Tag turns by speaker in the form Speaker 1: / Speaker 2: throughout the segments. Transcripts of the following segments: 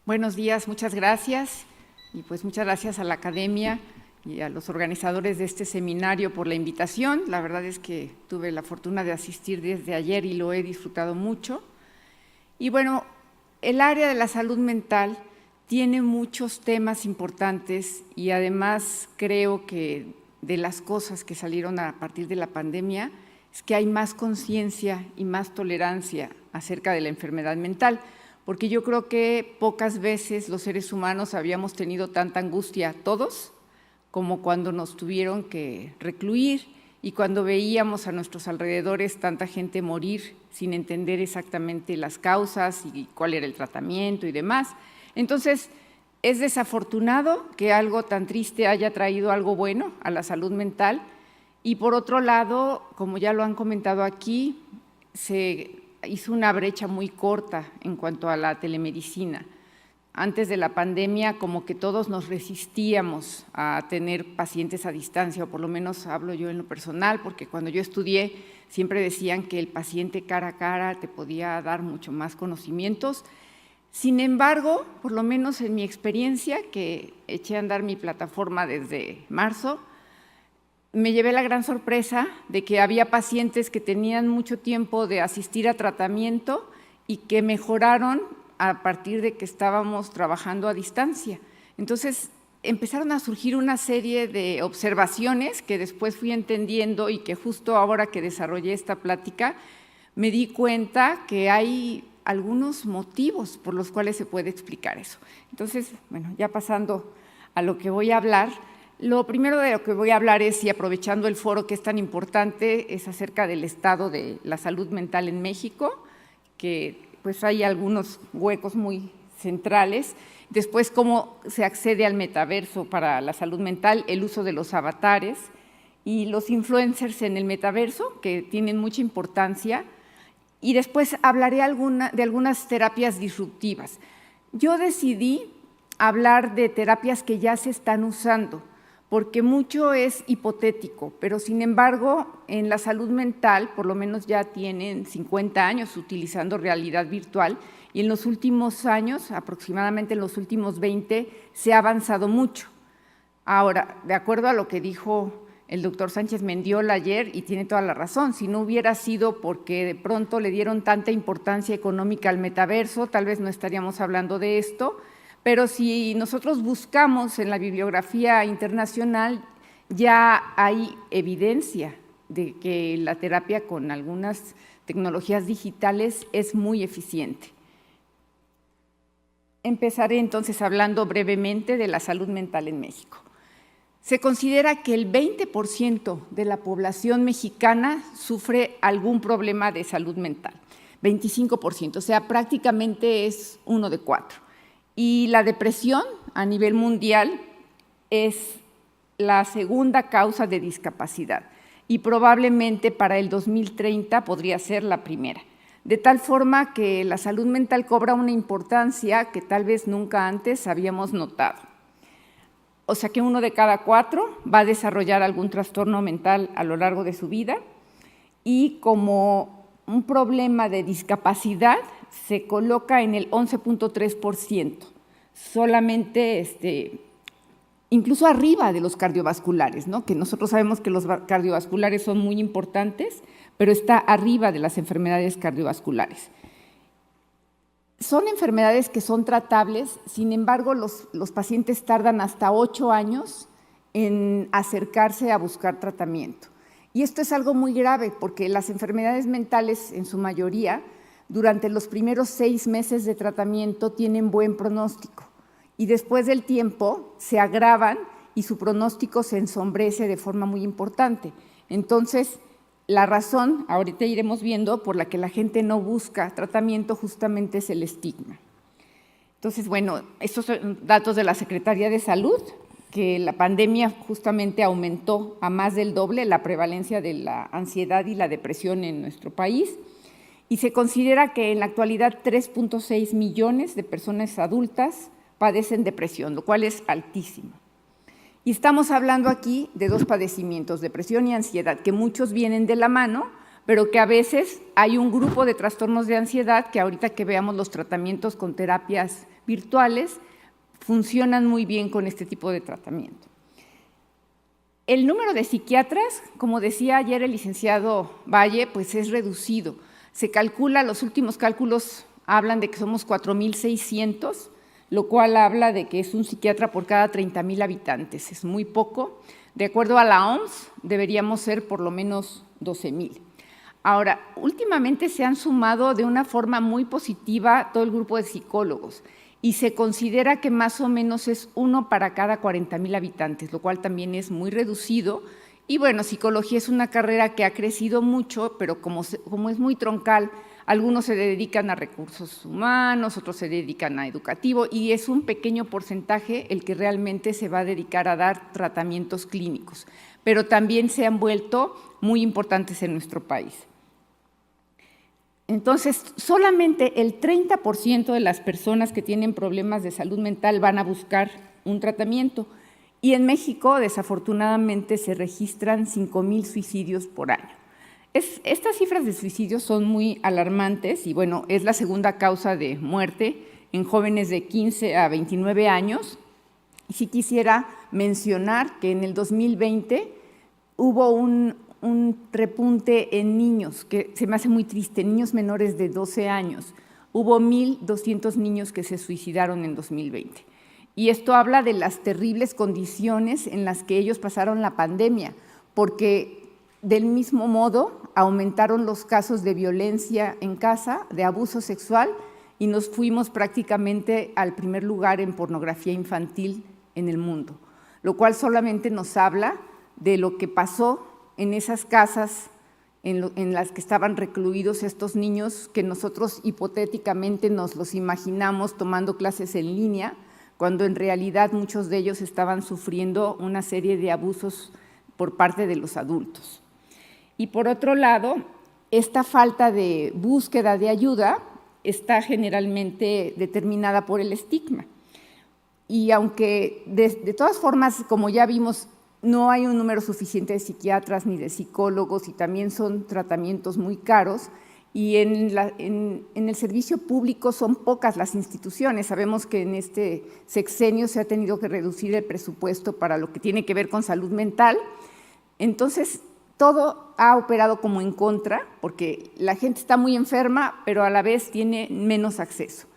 Speaker 1: Buenos días, muchas gracias. Y pues muchas gracias a la Academia y a los organizadores de este seminario por la invitación. La verdad es que tuve la fortuna de asistir desde ayer y lo he disfrutado mucho. Y bueno, el área de la salud mental tiene muchos temas importantes y además creo que de las cosas que salieron a partir de la pandemia es que hay más conciencia y más tolerancia acerca de la enfermedad mental, porque yo creo que pocas veces los seres humanos habíamos tenido tanta angustia, todos, como cuando nos tuvieron que recluir y cuando veíamos a nuestros alrededores tanta gente morir sin entender exactamente las causas y cuál era el tratamiento y demás. Entonces, es desafortunado que algo tan triste haya traído algo bueno a la salud mental y, por otro lado, como ya lo han comentado aquí, se hizo una brecha muy corta en cuanto a la telemedicina. Antes de la pandemia, como que todos nos resistíamos a tener pacientes a distancia, o por lo menos hablo yo en lo personal, porque cuando yo estudié siempre decían que el paciente cara a cara te podía dar mucho más conocimientos. Sin embargo, por lo menos en mi experiencia, que eché a andar mi plataforma desde marzo, me llevé la gran sorpresa de que había pacientes que tenían mucho tiempo de asistir a tratamiento y que mejoraron a partir de que estábamos trabajando a distancia. Entonces, empezaron a surgir una serie de observaciones que después fui entendiendo y que justo ahora que desarrollé esta plática, me di cuenta que hay algunos motivos por los cuales se puede explicar eso. Entonces, bueno, ya pasando a lo que voy a hablar, lo primero de lo que voy a hablar es, y aprovechando el foro que es tan importante, es acerca del estado de la salud mental en México, que pues hay algunos huecos muy centrales. Después, cómo se accede al metaverso para la salud mental, el uso de los avatares y los influencers en el metaverso, que tienen mucha importancia. Y después hablaré de algunas terapias disruptivas. Yo decidí hablar de terapias que ya se están usando, porque mucho es hipotético, pero sin embargo en la salud mental por lo menos ya tienen 50 años utilizando realidad virtual y en los últimos años, aproximadamente en los últimos 20, se ha avanzado mucho. Ahora, de acuerdo a lo que dijo el doctor Sánchez Mendiola ayer, y tiene toda la razón, si no hubiera sido porque de pronto le dieron tanta importancia económica al metaverso, tal vez no estaríamos hablando de esto. Pero si nosotros buscamos en la bibliografía internacional, ya hay evidencia de que la terapia con algunas tecnologías digitales es muy eficiente. Empezaré entonces hablando brevemente de la salud mental en México. Se considera que el 20% de la población mexicana sufre algún problema de salud mental, 25%, o sea, prácticamente es 1 de 4. Y la depresión a nivel mundial es la segunda causa de discapacidad y probablemente para el 2030 podría ser la primera. De tal forma que la salud mental cobra una importancia que tal vez nunca antes habíamos notado. O sea que 1 de cada 4 va a desarrollar algún trastorno mental a lo largo de su vida y como un problema de discapacidad se coloca en el 11.3%, solamente incluso arriba de los cardiovasculares, ¿no? Que nosotros sabemos que los cardiovasculares son muy importantes, pero está arriba de las enfermedades cardiovasculares. Son enfermedades que son tratables, sin embargo, los pacientes tardan hasta 8 años en acercarse a buscar tratamiento. Y esto es algo muy grave porque las enfermedades mentales, en su mayoría, durante los primeros 6 meses de tratamiento tienen buen pronóstico y después del tiempo se agravan y su pronóstico se ensombrece de forma muy importante. Entonces, la razón, ahorita iremos viendo, por la que la gente no busca tratamiento justamente es el estigma. Entonces, bueno, estos son datos de la Secretaría de Salud, que la pandemia justamente aumentó a más del doble la prevalencia de la ansiedad y la depresión en nuestro país. Y se considera que en la actualidad 3.6 millones de personas adultas padecen depresión, lo cual es altísimo. Y estamos hablando aquí de 2 padecimientos, depresión y ansiedad, que muchos vienen de la mano, pero que a veces hay un grupo de trastornos de ansiedad que ahorita que veamos los tratamientos con terapias virtuales, funcionan muy bien con este tipo de tratamiento. El número de psiquiatras, como decía ayer el licenciado Valle, pues es reducido. Se calcula, los últimos cálculos hablan de que somos 4,600, lo cual habla de que es un psiquiatra por cada 30,000 habitantes. Es muy poco. De acuerdo a la OMS, deberíamos ser por lo menos 12,000. Ahora, últimamente se han sumado de una forma muy positiva todo el grupo de psicólogos y se considera que más o menos es 1 para cada 40,000 habitantes, lo cual también es muy reducido. Y bueno, psicología es una carrera que ha crecido mucho, pero como es muy troncal, algunos se dedican a recursos humanos, otros se dedican a educativo, y es un pequeño porcentaje el que realmente se va a dedicar a dar tratamientos clínicos, pero también se han vuelto muy importantes en nuestro país. Entonces, solamente el 30% de las personas que tienen problemas de salud mental van a buscar un tratamiento, y en México, desafortunadamente, se registran 5,000 suicidios por año. Estas cifras de suicidios son muy alarmantes y, bueno, es la segunda causa de muerte en jóvenes de 15 a 29 años. Y sí quisiera mencionar que en el 2020 hubo un repunte en niños, que se me hace muy triste, niños menores de 12 años. Hubo 1,200 niños que se suicidaron en 2020. Y esto habla de las terribles condiciones en las que ellos pasaron la pandemia, porque del mismo modo aumentaron los casos de violencia en casa, de abuso sexual, y nos fuimos prácticamente al primer lugar en pornografía infantil en el mundo, lo cual solamente nos habla de lo que pasó en esas casas en las que estaban recluidos estos niños, que nosotros hipotéticamente nos los imaginamos tomando clases en línea, cuando en realidad muchos de ellos estaban sufriendo una serie de abusos por parte de los adultos. Y por otro lado, esta falta de búsqueda de ayuda está generalmente determinada por el estigma. Y aunque de todas formas, como ya vimos, no hay un número suficiente de psiquiatras ni de psicólogos y también son tratamientos muy caros, y en el servicio público son pocas las instituciones. Sabemos que en este sexenio se ha tenido que reducir el presupuesto para lo que tiene que ver con salud mental. Entonces, todo ha operado como en contra, porque la gente está muy enferma, pero a la vez tiene menos acceso.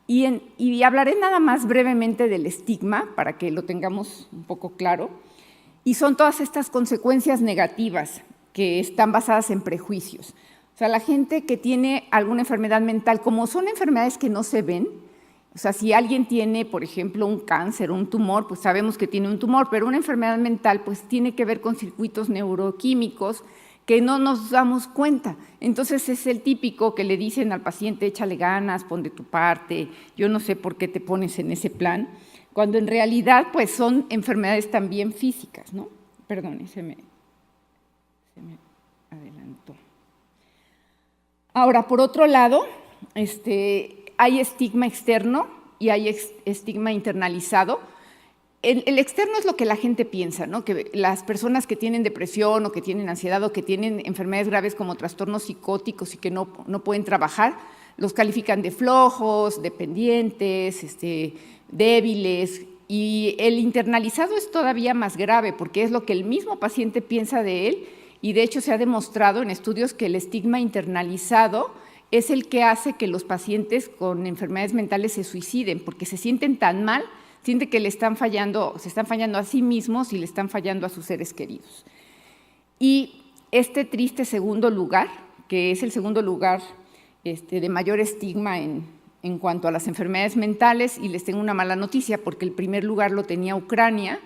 Speaker 1: Y hablaré nada más brevemente del estigma, para que lo tengamos un poco claro, y son todas estas consecuencias negativas que están basadas en prejuicios. O sea, la gente que tiene alguna enfermedad mental, como son enfermedades que no se ven, o sea, si alguien tiene, por ejemplo, un cáncer o un tumor, pues sabemos que tiene un tumor, pero una enfermedad mental pues tiene que ver con circuitos neuroquímicos que no nos damos cuenta. Entonces es el típico que le dicen al paciente, échale ganas, pon de tu parte, yo no sé por qué te pones en ese plan, cuando en realidad pues son enfermedades también físicas, ¿no? Perdón, se me adelantó. Ahora, por otro lado, hay estigma externo y hay estigma internalizado. El externo es lo que la gente piensa, ¿no? Que las personas que tienen depresión o que tienen ansiedad o que tienen enfermedades graves como trastornos psicóticos y que no pueden trabajar, los califican de flojos, dependientes, débiles. Y el internalizado es todavía más grave porque es lo que el mismo paciente piensa de él, y de hecho se ha demostrado en estudios que el estigma internalizado es el que hace que los pacientes con enfermedades mentales se suiciden, porque se sienten tan mal, sienten que se están fallando a sí mismos y le están fallando a sus seres queridos. Y este triste segundo lugar, que es el segundo lugar de mayor estigma en cuanto a las enfermedades mentales, y les tengo una mala noticia porque el primer lugar lo tenía Ucrania,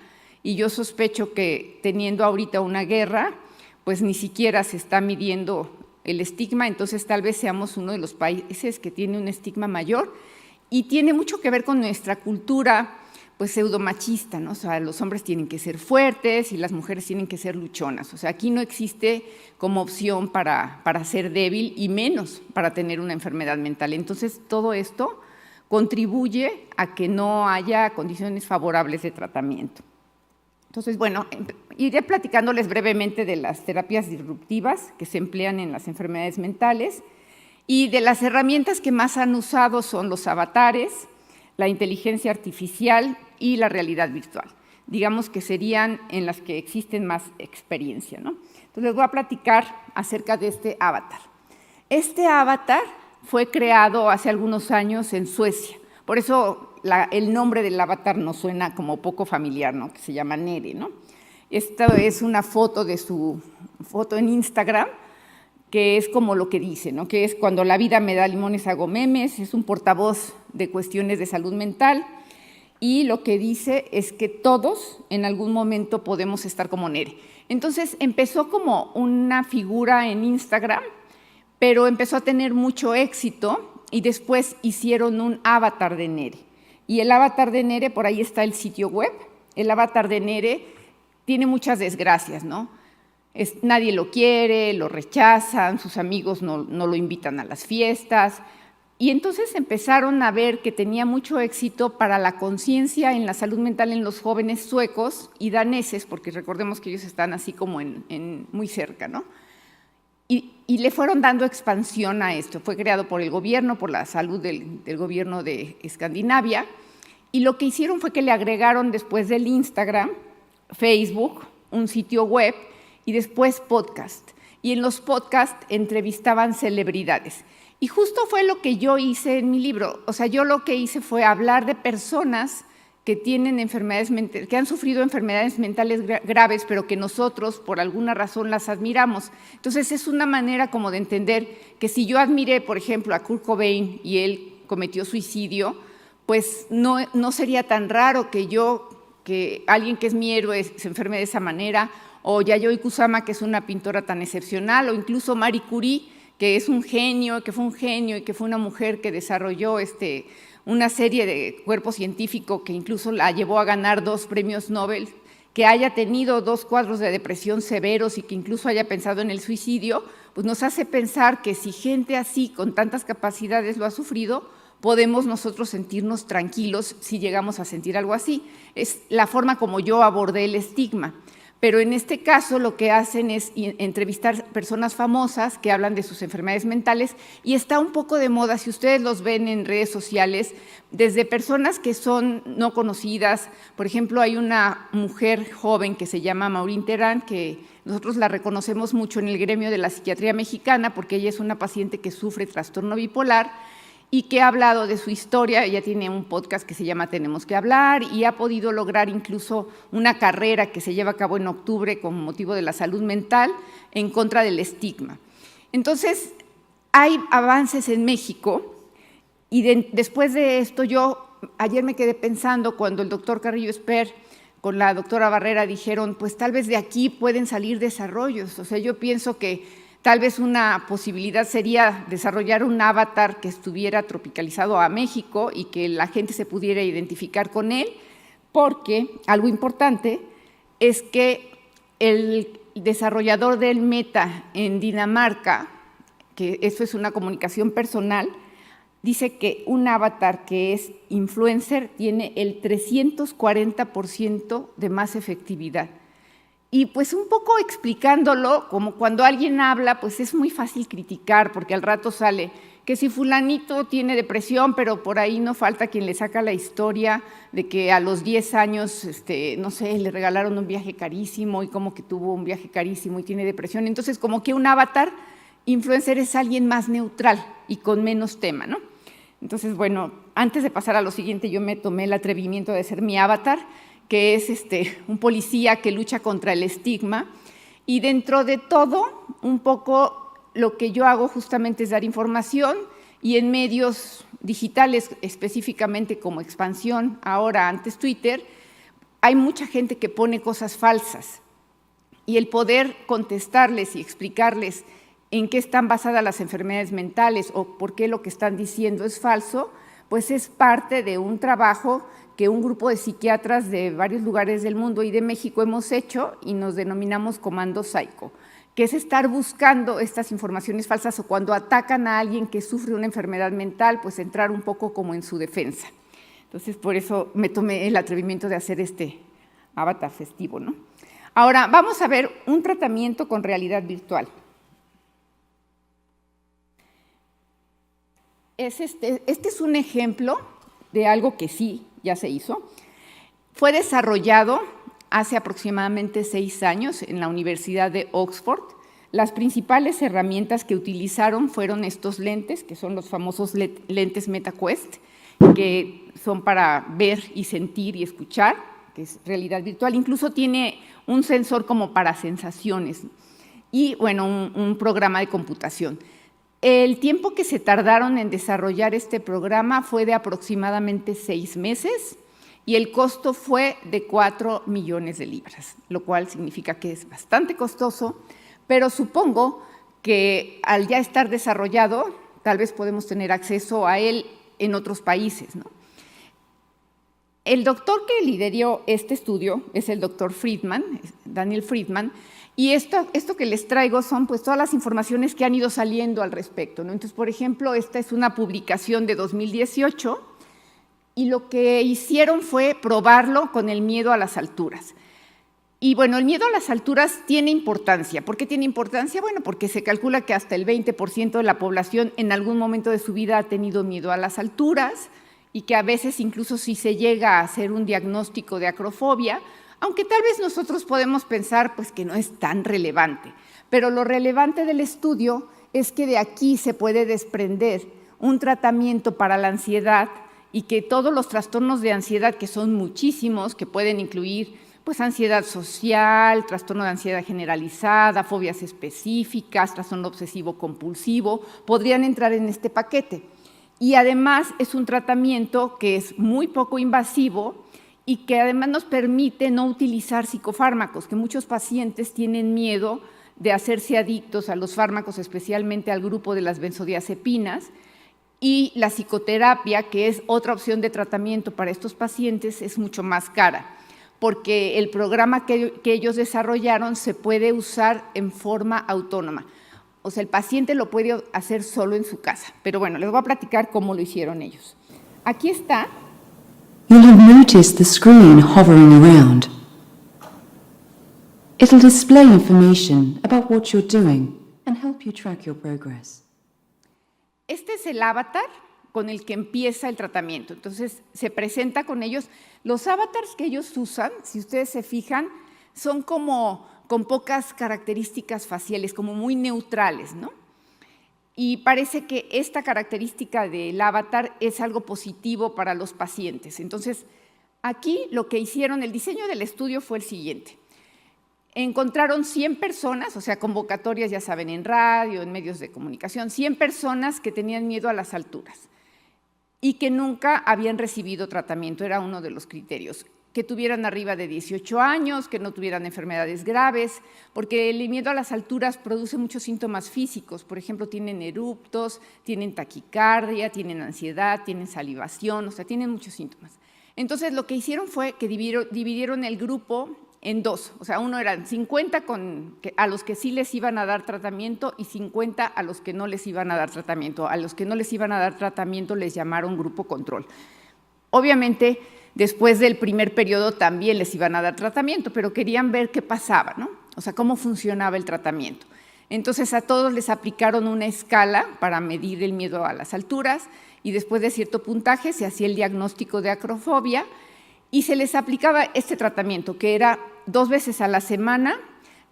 Speaker 1: y yo sospecho que teniendo ahorita una guerra, pues ni siquiera se está midiendo el estigma, entonces tal vez seamos uno de los países que tiene un estigma mayor, y tiene mucho que ver con nuestra cultura pues pseudomachista, ¿no? O sea, los hombres tienen que ser fuertes y las mujeres tienen que ser luchonas. O sea, aquí no existe como opción para ser débil y menos para tener una enfermedad mental. Entonces, todo esto contribuye a que no haya condiciones favorables de tratamiento. Entonces, bueno, iré platicándoles brevemente de las terapias disruptivas que se emplean en las enfermedades mentales y de las herramientas que más han usado son los avatares, la inteligencia artificial y la realidad virtual. Digamos que serían en las que existen más experiencia, ¿no? Entonces, les voy a platicar acerca de este avatar. Este avatar fue creado hace algunos años en Suecia. Por eso el nombre del avatar nos suena como poco familiar, ¿no? Que se llama Nere, ¿no? Esta es una foto de su foto en Instagram, que es como lo que dice, ¿no? Que es cuando la vida me da limones hago memes, es un portavoz de cuestiones de salud mental y lo que dice es que todos en algún momento podemos estar como Nere. Entonces empezó como una figura en Instagram, pero empezó a tener mucho éxito y después hicieron un avatar de Nere. Y el avatar de Nere, por ahí está el sitio web, el avatar de Nere tiene muchas desgracias, ¿no? Nadie lo quiere, lo rechazan, sus amigos no lo invitan a las fiestas. Y entonces empezaron a ver que tenía mucho éxito para la conciencia en la salud mental en los jóvenes suecos y daneses, porque recordemos que ellos están así como muy cerca, ¿no? Y le fueron dando expansión a esto. Fue creado por el gobierno, por la salud del gobierno de Escandinavia, y lo que hicieron fue que le agregaron después del Instagram, Facebook, un sitio web y después podcast. Y en los podcasts entrevistaban celebridades. Y justo fue lo que yo hice en mi libro. O sea, yo lo que hice fue hablar de personas que tienen enfermedades mentales, que han sufrido enfermedades mentales graves, pero que nosotros, por alguna razón, las admiramos. Entonces, es una manera como de entender que si yo admiré, por ejemplo, a Kurt Cobain y él cometió suicidio, pues no sería tan raro que alguien que es mi héroe se enferme de esa manera, o Yayoi Kusama, que es una pintora tan excepcional, o incluso Marie Curie, que es un genio, que fue un genio y que fue una mujer que desarrolló una serie de cuerpo científico que incluso la llevó a ganar 2 premios Nobel, que haya tenido 2 cuadros de depresión severos y que incluso haya pensado en el suicidio, pues nos hace pensar que si gente así, con tantas capacidades, lo ha sufrido, podemos nosotros sentirnos tranquilos si llegamos a sentir algo así. Es la forma como yo abordé el estigma. Pero en este caso lo que hacen es entrevistar personas famosas que hablan de sus enfermedades mentales y está un poco de moda, si ustedes los ven en redes sociales, desde personas que son no conocidas. Por ejemplo, hay una mujer joven que se llama Maureen Terán, que nosotros la reconocemos mucho en el gremio de la psiquiatría mexicana porque ella es una paciente que sufre trastorno bipolar y que ha hablado de su historia. Ella tiene un podcast que se llama Tenemos que hablar y ha podido lograr incluso una carrera que se lleva a cabo en octubre con motivo de la salud mental en contra del estigma. Entonces, hay avances en México y después de esto ayer me quedé pensando cuando el doctor Carrillo Esper con la doctora Barrera dijeron, pues tal vez de aquí pueden salir desarrollos. O sea, yo pienso que tal vez una posibilidad sería desarrollar un avatar que estuviera tropicalizado a México y que la gente se pudiera identificar con él, porque algo importante es que el desarrollador del Meta en Dinamarca, que eso es una comunicación personal, dice que un avatar que es influencer tiene el 340% de más efectividad. Y pues un poco explicándolo, como cuando alguien habla, pues es muy fácil criticar, porque al rato sale que si fulanito tiene depresión, pero por ahí no falta quien le saca la historia de que a los 10 años, no sé, le regalaron un viaje carísimo y como que tuvo un viaje carísimo y tiene depresión. Entonces, como que un avatar influencer es alguien más neutral y con menos tema, ¿no? Entonces, bueno, antes de pasar a lo siguiente, yo me tomé el atrevimiento de ser mi avatar, que es un policía que lucha contra el estigma, y dentro de todo, un poco lo que yo hago justamente es dar información, y en medios digitales, específicamente como Expansión, ahora antes Twitter, hay mucha gente que pone cosas falsas, y el poder contestarles y explicarles en qué están basadas las enfermedades mentales o por qué lo que están diciendo es falso, pues es parte de un trabajo que un grupo de psiquiatras de varios lugares del mundo y de México hemos hecho y nos denominamos Comando Psycho, que es estar buscando estas informaciones falsas o cuando atacan a alguien que sufre una enfermedad mental, pues entrar un poco como en su defensa. Entonces, por eso me tomé el atrevimiento de hacer este avatar festivo, ¿no? Ahora, vamos a ver un tratamiento con realidad virtual. Este es un ejemplo de algo que sí ya se hizo. Fue desarrollado hace aproximadamente 6 años en la Universidad de Oxford. Las principales herramientas que utilizaron fueron estos lentes, que son los famosos lentes MetaQuest, que son para ver y sentir y escuchar, que es realidad virtual. Incluso tiene un sensor como para sensaciones y, bueno, un programa de computación. El tiempo que se tardaron en desarrollar este programa fue de aproximadamente 6 meses y el costo fue de 4 millones de libras, lo cual significa que es bastante costoso, pero supongo que al ya estar desarrollado, tal vez podemos tener acceso a él en otros países, ¿no? El doctor que lideró este estudio es el doctor Friedman, Daniel Friedman, y esto que les traigo son pues todas las informaciones que han ido saliendo al respecto, ¿no? Entonces, por ejemplo, esta es una publicación de 2018 y lo que hicieron fue probarlo con el miedo a las alturas. Y bueno, el miedo a las alturas tiene importancia. ¿Por qué tiene importancia? Bueno, porque se calcula que hasta el 20% de la población en algún momento de su vida ha tenido miedo a las alturas y que a veces incluso si se llega a hacer un diagnóstico de acrofobia, aunque tal vez nosotros podemos pensar pues, que no es tan relevante. Pero lo relevante del estudio es que de aquí se puede desprender un tratamiento para la ansiedad y que todos los trastornos de ansiedad, que son muchísimos, que pueden incluir pues ansiedad social, trastorno de ansiedad generalizada, fobias específicas, trastorno obsesivo-compulsivo, podrían entrar en este paquete. Y además es un tratamiento que es muy poco invasivo y que además nos permite no utilizar psicofármacos, que muchos pacientes tienen miedo de hacerse adictos a los fármacos, especialmente al grupo de las benzodiazepinas, y la psicoterapia, que es otra opción de tratamiento para estos pacientes, es mucho más cara, porque el programa que ellos desarrollaron se puede usar en forma autónoma. O sea, el paciente lo puede hacer solo en su casa. Pero bueno, les voy a platicar cómo lo hicieron ellos. Aquí está.
Speaker 2: You'll have noticed the screen hovering around. It'll display information about what you're doing and help you track your progress.
Speaker 1: Este es el avatar con el que empieza el tratamiento. Entonces, se presenta con ellos. Los avatars que ellos usan, si ustedes se fijan, son como con pocas características faciales, como muy neutrales, ¿no? Y parece que esta característica del avatar es algo positivo para los pacientes. Entonces, aquí lo que hicieron, el diseño del estudio fue el siguiente. Encontraron 100 personas, o sea, convocatorias, ya saben, en radio, en medios de comunicación, 100 personas que tenían miedo a las alturas y que nunca habían recibido tratamiento, era uno de los criterios. Que tuvieran arriba de 18 años, que no tuvieran enfermedades graves, porque el miedo a las alturas produce muchos síntomas físicos. Por ejemplo, tienen eruptos, tienen taquicardia, tienen ansiedad, tienen salivación, o sea, tienen muchos síntomas. Entonces, lo que hicieron fue que dividieron el grupo en dos. O sea, uno eran 50 a los que sí les iban a dar tratamiento y 50 a los que no les iban a dar tratamiento. A los que no les iban a dar tratamiento les llamaron grupo control. Obviamente, después del primer periodo también les iban a dar tratamiento, pero querían ver qué pasaba, ¿no? O sea, cómo funcionaba el tratamiento. Entonces, a todos les aplicaron una escala para medir el miedo a las alturas y después de cierto puntaje se hacía el diagnóstico de acrofobia y se les aplicaba este tratamiento, que era 2 veces a la semana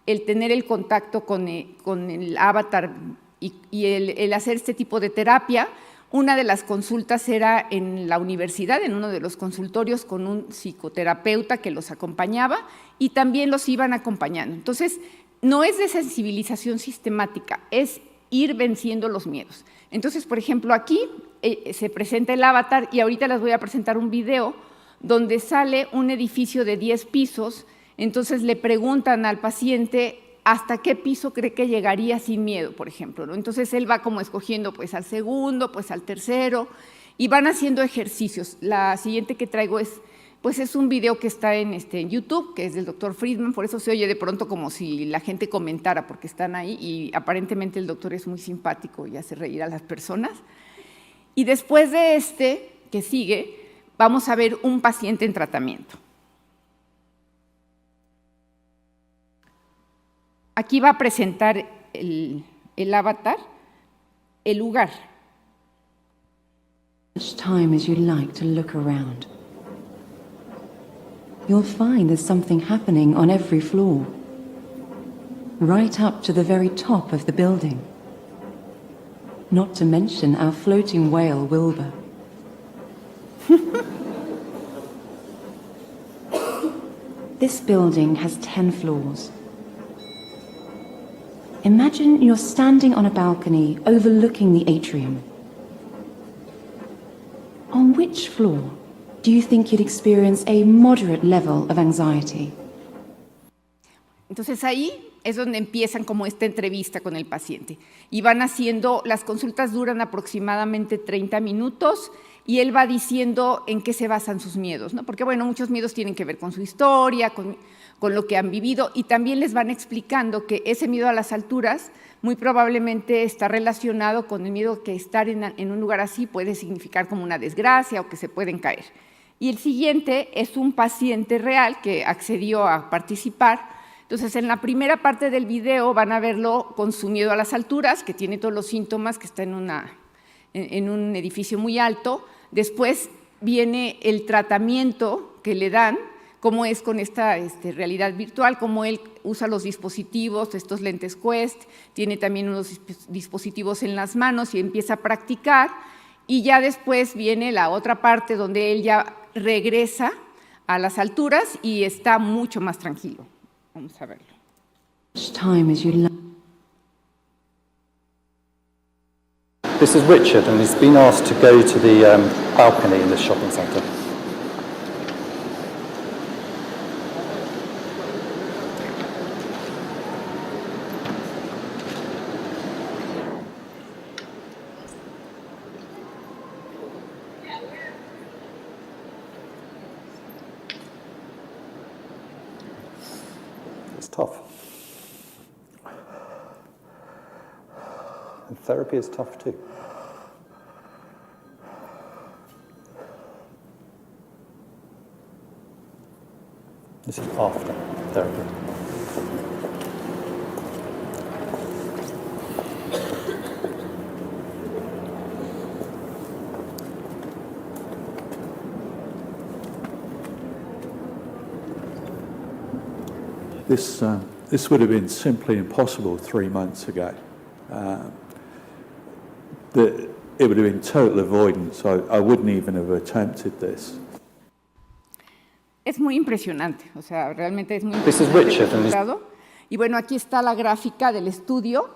Speaker 1: el tener el contacto con el avatar y el hacer este tipo de terapia. Una de las consultas era en la universidad, en uno de los consultorios con un psicoterapeuta que los acompañaba y también los iban acompañando. Entonces, no es de sensibilización sistemática, es ir venciendo los miedos. Entonces, por ejemplo, aquí se presenta el avatar y ahorita les voy a presentar un video donde sale un edificio de 10 pisos, entonces le preguntan al paciente hasta qué piso cree que llegaría sin miedo, por ejemplo, ¿no? Entonces él va como escogiendo pues al segundo, pues al tercero, y van haciendo ejercicios. La siguiente que traigo es un video que está en YouTube, que es del doctor Friedman, por eso se oye de pronto como si la gente comentara, porque están ahí, y aparentemente el doctor es muy simpático y hace reír a las personas. Y después de que sigue, vamos a ver un paciente en tratamiento. aquí va a presentar el avatar, el lugar.
Speaker 2: Much time as you like to look around. You'll find there's something happening on every floor, right up to the very top of the building. Not to mention our floating whale, Wilbur. This building has 10 floors. Imagine you're standing on a balcony overlooking the atrium. On which floor do you think you'd experience a moderate level of anxiety?
Speaker 1: Entonces ahí es donde empiezan como esta entrevista con el paciente y van haciendo, las consultas duran aproximadamente 30 minutos y él va diciendo en qué se basan sus miedos, ¿no? Porque bueno, muchos miedos tienen que ver con su historia, con lo que han vivido y también les van explicando que ese miedo a las alturas muy probablemente está relacionado con el miedo que estar en un lugar así puede significar como una desgracia o que se pueden caer. Y el siguiente es un paciente real que accedió a participar. Entonces, en la primera parte del video van a verlo con su miedo a las alturas, que tiene todos los síntomas, que está en un edificio muy alto. Después viene el tratamiento que le dan, cómo es con esta realidad virtual, cómo él usa los dispositivos, estos lentes Quest, tiene también unos dispositivos en las manos y empieza a practicar. Y ya después viene la otra parte donde él ya regresa a las alturas y está mucho más tranquilo. Vamos a verlo.
Speaker 2: Time as you like.
Speaker 3: This is Richard, and he's been asked to go to the balcony in the shopping centre. It's tough. And therapy is tough too. This is after therapy.
Speaker 4: This would have been simply impossible 3 months ago. It would have been total avoidance. I wouldn't even have attempted this.
Speaker 1: Es muy impresionante, o sea, realmente es muy
Speaker 3: This is
Speaker 1: impresionante
Speaker 3: Richard,
Speaker 1: el resultado. Y bueno, aquí está la gráfica del estudio.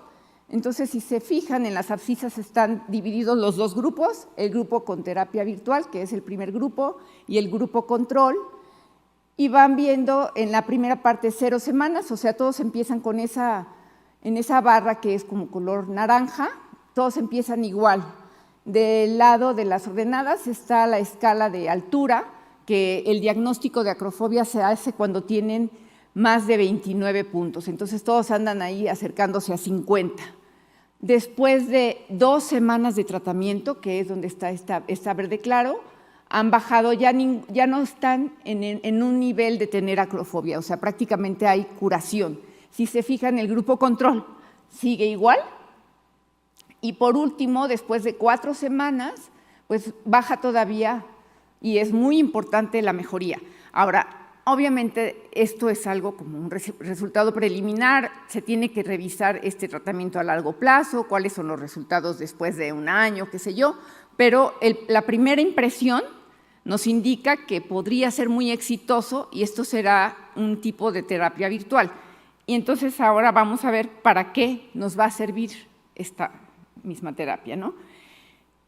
Speaker 1: Entonces, si se fijan, en las abscisas están divididos los dos grupos, el grupo con terapia virtual, que es el primer grupo, y el grupo control. Y van viendo en la primera parte 0 semanas, o sea, todos empiezan con en esa barra que es como color naranja, todos empiezan igual. Del lado de las ordenadas está la escala de altura, que el diagnóstico de acrofobia se hace cuando tienen más de 29 puntos, entonces todos andan ahí acercándose a 50. Después de 2 semanas de tratamiento, que es donde está esta verde claro, han bajado, ya no están en un nivel de tener acrofobia, o sea, prácticamente hay curación. Si se fijan, el grupo control sigue igual. Y por último, después de 4 semanas, pues baja todavía y es muy importante la mejoría. Ahora, obviamente, esto es algo como un resultado preliminar, se tiene que revisar este tratamiento a largo plazo, cuáles son los resultados después de 1 año, qué sé yo, pero la primera impresión nos indica que podría ser muy exitoso y esto será un tipo de terapia virtual. Y entonces ahora vamos a ver para qué nos va a servir esta misma terapia, ¿no?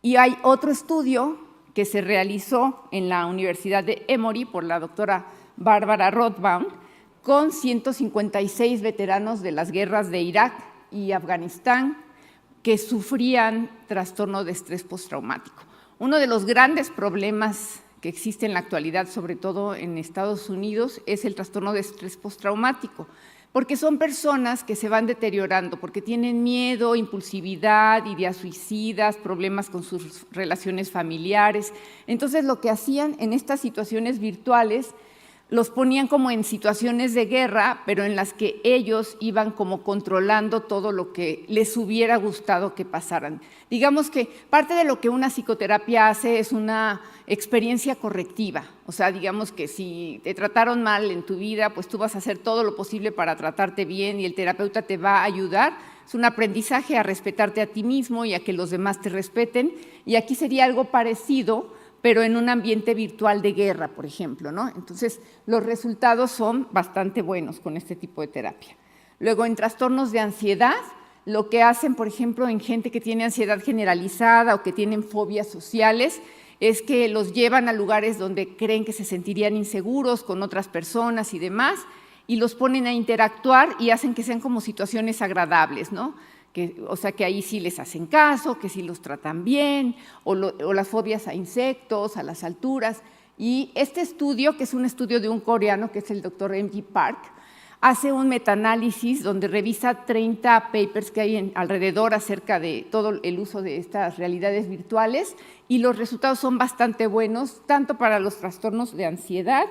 Speaker 1: Y hay otro estudio que se realizó en la Universidad de Emory por la doctora Barbara Rothbaum con 156 veteranos de las guerras de Irak y Afganistán que sufrían trastorno de estrés postraumático. Uno de los grandes problemas que existe en la actualidad, sobre todo en Estados Unidos, es el trastorno de estrés postraumático, porque son personas que se van deteriorando, porque tienen miedo, impulsividad, ideas suicidas, problemas con sus relaciones familiares. Entonces, lo que hacían en estas situaciones virtuales, los ponían como en situaciones de guerra, pero en las que ellos iban como controlando todo lo que les hubiera gustado que pasaran. Digamos que parte de lo que una psicoterapia hace es una experiencia correctiva. O sea, digamos que si te trataron mal en tu vida, pues tú vas a hacer todo lo posible para tratarte bien y el terapeuta te va a ayudar. Es un aprendizaje a respetarte a ti mismo y a que los demás te respeten. Y aquí sería algo parecido, pero en un ambiente virtual de guerra, por ejemplo, ¿no? Entonces, los resultados son bastante buenos con este tipo de terapia. Luego, en trastornos de ansiedad, lo que hacen, por ejemplo, en gente que tiene ansiedad generalizada o que tienen fobias sociales, es que los llevan a lugares donde creen que se sentirían inseguros con otras personas y demás, y los ponen a interactuar y hacen que sean como situaciones agradables, ¿no? O sea, que ahí sí les hacen caso, que sí los tratan bien, o las fobias a insectos, a las alturas. Y este estudio, que es un estudio de un coreano, que es el doctor M.G. Park, hace un metaanálisis donde revisa 30 papers que hay alrededor acerca de todo el uso de estas realidades virtuales, y los resultados son bastante buenos, tanto para los trastornos de ansiedad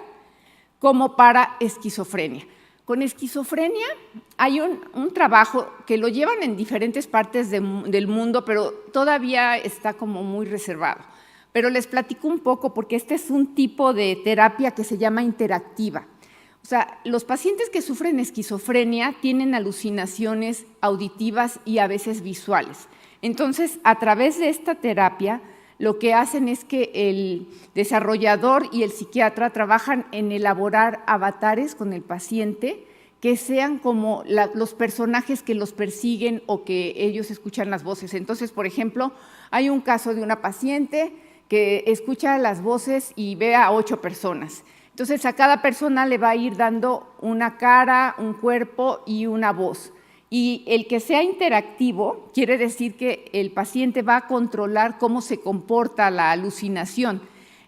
Speaker 1: como para esquizofrenia. Con esquizofrenia hay un trabajo que lo llevan en diferentes partes del mundo, pero todavía está como muy reservado. Pero les platico un poco porque este es un tipo de terapia que se llama interactiva. O sea, los pacientes que sufren esquizofrenia tienen alucinaciones auditivas y a veces visuales. Entonces, a través de esta terapia, lo que hacen es que el desarrollador y el psiquiatra trabajan en elaborar avatares con el paciente que sean como los personajes que los persiguen o que ellos escuchan las voces. Entonces, por ejemplo, hay un caso de una paciente que escucha las voces y ve a 8 personas. Entonces, a cada persona le va a ir dando una cara, un cuerpo y una voz. Y el que sea interactivo quiere decir que el paciente va a controlar cómo se comporta la alucinación.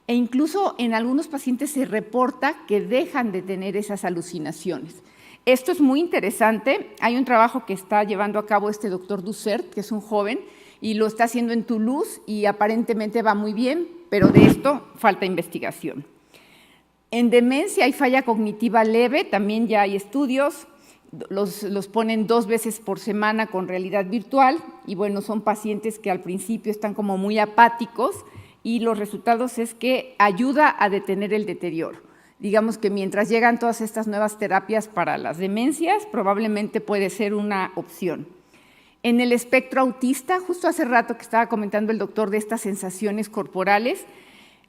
Speaker 1: E incluso en algunos pacientes se reporta que dejan de tener esas alucinaciones. Esto es muy interesante. Hay un trabajo que está llevando a cabo este doctor Dussert, que es un joven, y lo está haciendo en Toulouse y aparentemente va muy bien, pero de esto falta investigación. En demencia hay falla cognitiva leve, también ya hay estudios. Los ponen 2 veces por semana con realidad virtual y bueno, son pacientes que al principio están como muy apáticos y los resultados es que ayuda a detener el deterioro. Digamos que mientras llegan todas estas nuevas terapias para las demencias, probablemente puede ser una opción. En el espectro autista, justo hace rato que estaba comentando el doctor de estas sensaciones corporales,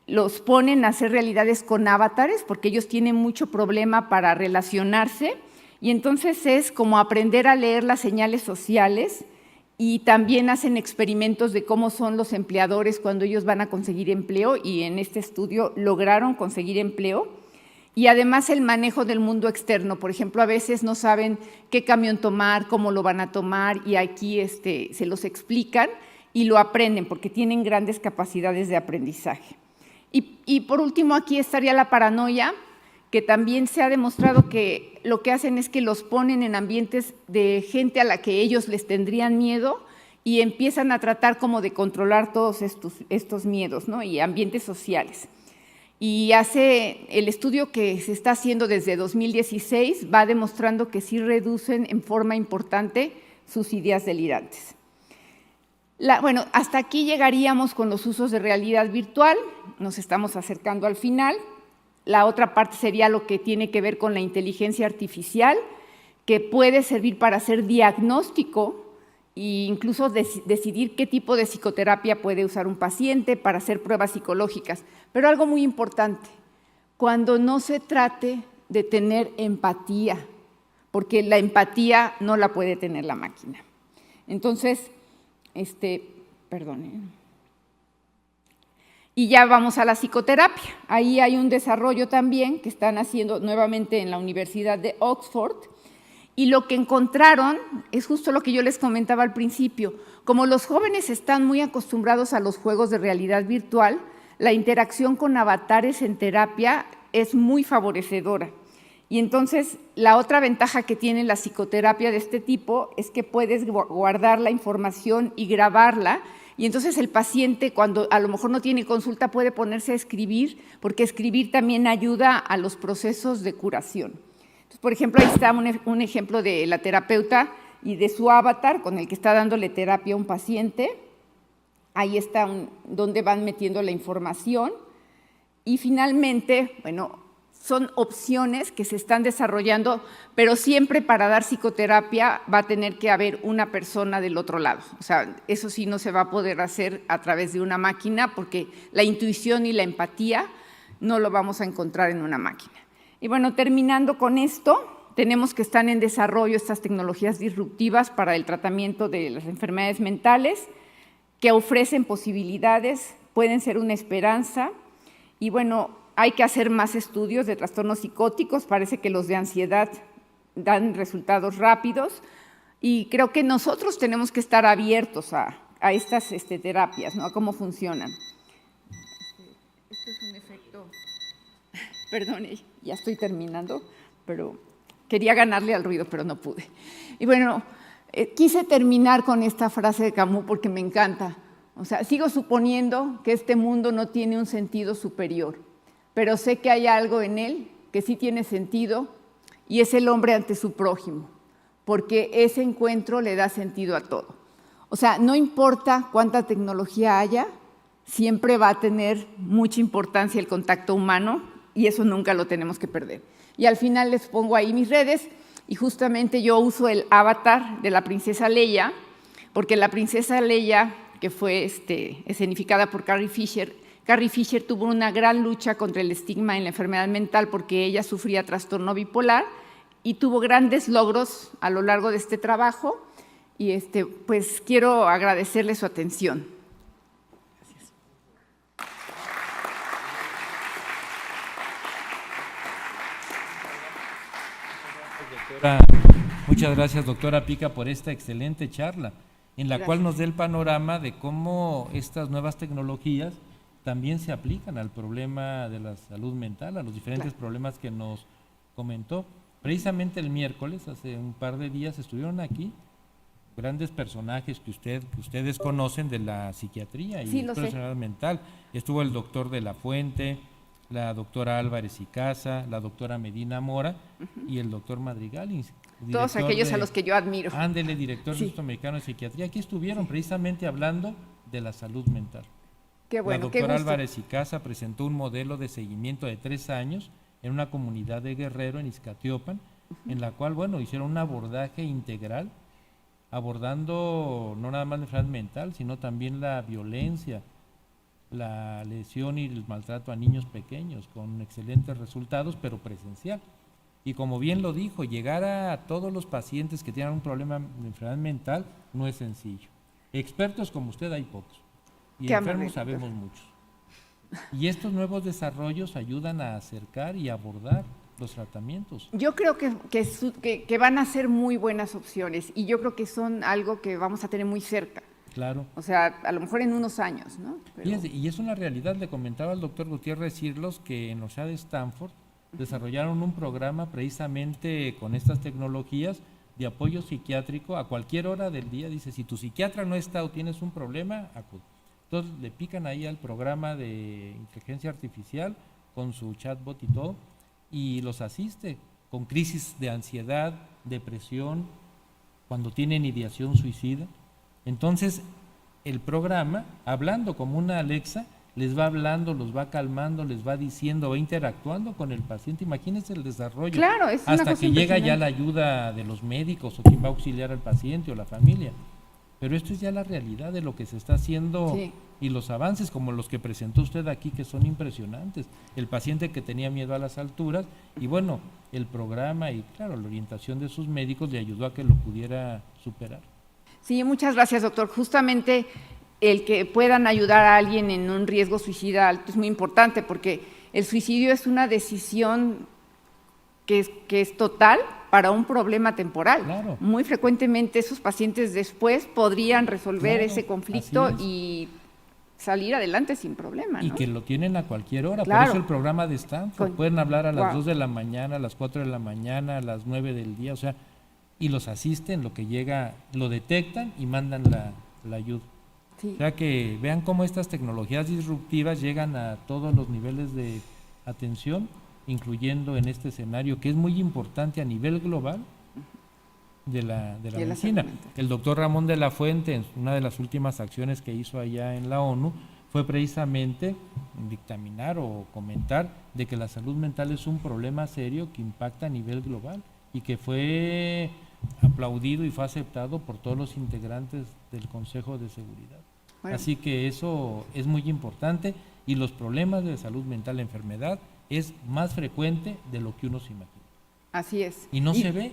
Speaker 1: los ponen a hacer realidades con avatares porque ellos tienen mucho problema para relacionarse. Y entonces es como aprender a leer las señales sociales y también hacen experimentos de cómo son los empleadores cuando ellos van a conseguir empleo y en este estudio lograron conseguir empleo. Y además el manejo del mundo externo, por ejemplo, a veces no saben qué camión tomar, cómo lo van a tomar y aquí se los explican y lo aprenden porque tienen grandes capacidades de aprendizaje. Y por último aquí estaría la paranoia, que también se ha demostrado que lo que hacen es que los ponen en ambientes de gente a la que ellos les tendrían miedo y empiezan a tratar como de controlar todos estos miedos, ¿no? Y ambientes sociales. Y el estudio que se está haciendo desde 2016 va demostrando que sí reducen en forma importante sus ideas delirantes. Bueno, hasta aquí llegaríamos con los usos de realidad virtual, nos estamos acercando al final. La otra parte sería lo que tiene que ver con la inteligencia artificial, que puede servir para hacer diagnóstico e incluso decidir qué tipo de psicoterapia puede usar un paciente para hacer pruebas psicológicas. Pero algo muy importante, cuando no se trate de tener empatía, porque la empatía no la puede tener la máquina. Entonces, Y ya vamos a la psicoterapia. Ahí hay un desarrollo también que están haciendo nuevamente en la Universidad de Oxford y lo que encontraron es justo lo que yo les comentaba al principio. Como los jóvenes están muy acostumbrados a los juegos de realidad virtual, la interacción con avatares en terapia es muy favorecedora. Y entonces la otra ventaja que tiene la psicoterapia de este tipo es que puedes guardar la información y grabarla. Y entonces el paciente, cuando a lo mejor no tiene consulta, puede ponerse a escribir, porque escribir también ayuda a los procesos de curación. Entonces, por ejemplo, ahí está un ejemplo de la terapeuta y de su avatar con el que está dándole terapia a un paciente. Ahí está donde van metiendo la información. Y finalmente, bueno, son opciones que se están desarrollando, pero siempre para dar psicoterapia va a tener que haber una persona del otro lado. O sea, eso sí no se va a poder hacer a través de una máquina, porque la intuición y la empatía no lo vamos a encontrar en una máquina. Y bueno, terminando con esto, tenemos que están en desarrollo estas tecnologías disruptivas para el tratamiento de las enfermedades mentales, que ofrecen posibilidades, pueden ser una esperanza, y bueno, hay que hacer más estudios de trastornos psicóticos, parece que los de ansiedad dan resultados rápidos, y creo que nosotros tenemos que estar abiertos a estas terapias, ¿no? A cómo funcionan. Esto es un efecto, perdone, ya estoy terminando, pero quería ganarle al ruido, pero no pude. Y bueno, quise terminar con esta frase de Camus porque me encanta. O sea, sigo suponiendo que este mundo no tiene un sentido superior, pero sé que hay algo en él que sí tiene sentido, y es el hombre ante su prójimo, porque ese encuentro le da sentido a todo. O sea, no importa cuánta tecnología haya, siempre va a tener mucha importancia el contacto humano, y eso nunca lo tenemos que perder. Y al final les pongo ahí mis redes, y justamente yo uso el avatar de la princesa Leia, porque la princesa Leia, que fue escenificada por Carrie Fisher tuvo una gran lucha contra el estigma en la enfermedad mental, porque ella sufría trastorno bipolar y tuvo grandes logros a lo largo de este trabajo, y pues quiero agradecerle su atención.
Speaker 5: Muchas gracias, doctora Pica, por esta excelente charla, en la cual nos da el panorama de cómo estas nuevas tecnologías también se aplican al problema de la salud mental, a los diferentes problemas que nos comentó. Precisamente el miércoles, hace un par de días, estuvieron aquí grandes personajes que ustedes conocen de la psiquiatría y la salud mental. Estuvo el doctor de la Fuente, la doctora Álvarez y Casa, la doctora Medina Mora y el doctor Madrigal.
Speaker 1: Todos aquellos a los que yo admiro.
Speaker 5: Ándele, director del Instituto Mexicano de Psiquiatría. Aquí estuvieron precisamente hablando de la salud mental.
Speaker 1: Qué bueno,
Speaker 5: la doctora Álvarez y Casa presentó un modelo de seguimiento de 3 años en una comunidad de Guerrero, en Izcatiopan, en la cual, bueno, hicieron un abordaje integral, abordando no nada más la enfermedad mental, sino también la violencia, la lesión y el maltrato a niños pequeños, con excelentes resultados, pero presencial. Y como bien lo dijo, llegar a todos los pacientes que tienen un problema de enfermedad mental no es sencillo. Expertos como usted hay pocos, y enfermos sabemos muchos. Y estos nuevos desarrollos ayudan a acercar y abordar los tratamientos.
Speaker 1: Yo creo que van a ser muy buenas opciones, y yo creo que son algo que vamos a tener muy cerca.
Speaker 5: Claro.
Speaker 1: O sea, a lo mejor en unos años, ¿no?
Speaker 5: Pero... Y es una realidad. Le comentaba al doctor Gutiérrez Cirlos que en la Universidad de Stanford desarrollaron un programa precisamente con estas tecnologías de apoyo psiquiátrico a cualquier hora del día. Dice, si tu psiquiatra no está o tienes un problema, acude. Entonces le pican ahí al programa de inteligencia artificial con su chatbot y todo, y los asiste con crisis de ansiedad, depresión, cuando tienen ideación suicida. Entonces el programa, hablando como una Alexa, les va hablando, los va calmando, les va diciendo, va interactuando con el paciente. Imagínense el desarrollo.
Speaker 1: Claro, es
Speaker 5: hasta que llega ya la ayuda de los médicos o quien va a auxiliar al paciente o la familia. Pero esto es ya la realidad de lo que se está haciendo, y los avances como los que presentó usted aquí, que son impresionantes. El paciente que tenía miedo a las alturas, y bueno, el programa y claro, la orientación de sus médicos le ayudó a que lo pudiera superar.
Speaker 1: Sí, muchas gracias, doctor. Justamente el que puedan ayudar a alguien en un riesgo suicida alto es muy importante, porque el suicidio es una decisión que es total para un problema temporal.
Speaker 5: Claro.
Speaker 1: Muy frecuentemente esos pacientes después podrían resolver ese conflicto y salir adelante sin problema, ¿no?
Speaker 5: Y que lo tienen a cualquier hora.
Speaker 1: Claro.
Speaker 5: Por eso el programa de Stanford, pueden hablar a las 2 de la mañana, a las 4 de la mañana, a las 9 del día, o sea, y los asisten, lo que llega, lo detectan y mandan la ayuda.
Speaker 1: Sí.
Speaker 5: O sea que vean cómo estas tecnologías disruptivas llegan a todos los niveles de atención, incluyendo en este escenario que es muy importante a nivel global de la medicina. El doctor Ramón de la Fuente, en una de las últimas acciones que hizo allá en la ONU, fue precisamente dictaminar o comentar de que la salud mental es un problema serio que impacta a nivel global y que fue aplaudido y fue aceptado por todos los integrantes del Consejo de Seguridad. Bueno. Así que eso es muy importante y los problemas de salud mental, la enfermedad, es más frecuente de lo que uno se imagina.
Speaker 1: Así es.
Speaker 5: Y no se ve.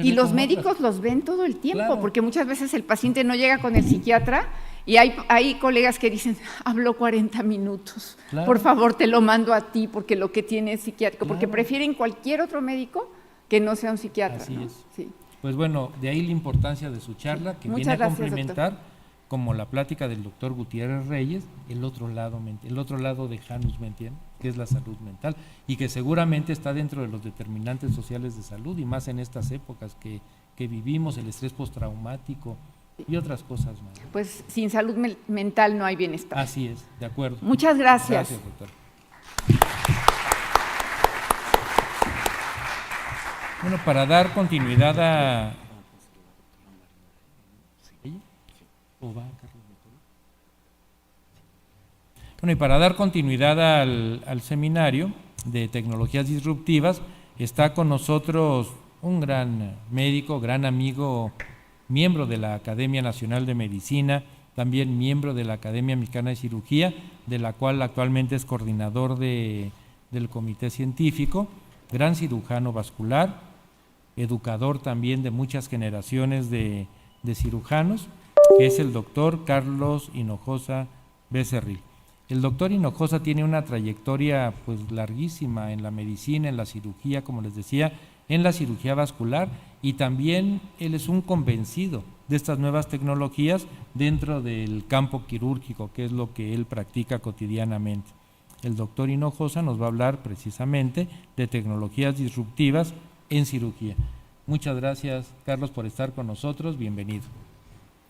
Speaker 1: Y los médicos los ven todo el tiempo, claro, porque muchas veces el paciente no llega con el psiquiatra y hay colegas que dicen, habló 40 minutos, claro, por favor te lo mando a ti porque lo que tiene es psiquiátrico, claro, porque prefieren cualquier otro médico que no sea un psiquiatra.
Speaker 5: Así
Speaker 1: ¿no?
Speaker 5: es.
Speaker 1: Sí.
Speaker 5: Pues bueno, de ahí la importancia de su charla, que
Speaker 1: Muchas
Speaker 5: viene a
Speaker 1: gracias,
Speaker 5: complementar,
Speaker 1: doctor,
Speaker 5: como la plática del doctor Gutiérrez Reyes, el otro lado de Janus, ¿me entiende?, que es la salud mental, y que seguramente está dentro de los determinantes sociales de salud, y más en estas épocas que vivimos, el estrés postraumático y otras cosas más.
Speaker 1: Pues sin salud mental no hay bienestar.
Speaker 5: Así es, de acuerdo.
Speaker 1: Muchas gracias.
Speaker 5: Gracias, doctor. Bueno, para dar continuidad a... Bueno, y para dar continuidad al seminario de tecnologías disruptivas, está con nosotros un gran médico, gran amigo, miembro de la Academia Nacional de Medicina, también miembro de la Academia Mexicana de Cirugía, de la cual actualmente es coordinador del comité científico, gran cirujano vascular, educador también de muchas generaciones de cirujanos, que es el doctor Carlos Hinojosa Becerril. El doctor Hinojosa tiene una trayectoria pues larguísima en la medicina, en la cirugía, como les decía, en la cirugía vascular, y también él es un convencido de estas nuevas tecnologías dentro del campo quirúrgico, que es lo que él practica cotidianamente. El doctor Hinojosa nos va a hablar precisamente de tecnologías disruptivas en cirugía. Muchas gracias, Carlos, por estar con nosotros. Bienvenido.